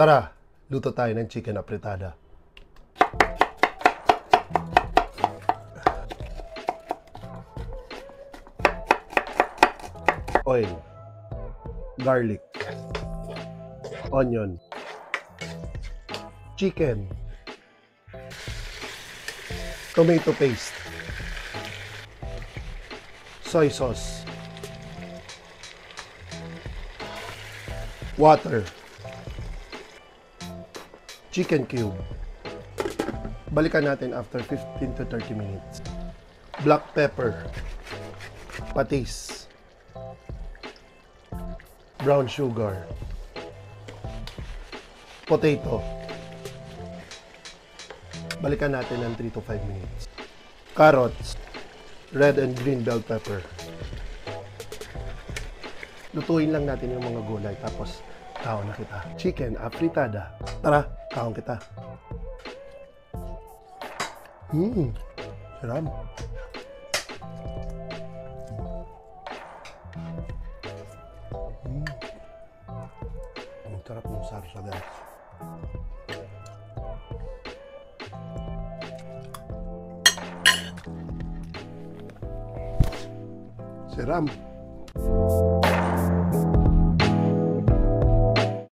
Tara, luto tayo ng chicken apretada. Oil, garlic, onion, chicken, tomato paste, soy sauce, water, chicken cube. Balikan natin after 15 to 30 minutes. Black pepper, patis, brown sugar, potato. Balikan natin ng 3 to 5 minutes. Carrots, red and green bell pepper. Lutuin lang natin yung mga gulay tapos kaon na kita. Chicken apretada. Tara, kaon kita. Sarap. Ang sarap ng sarsa, guys. Sarap.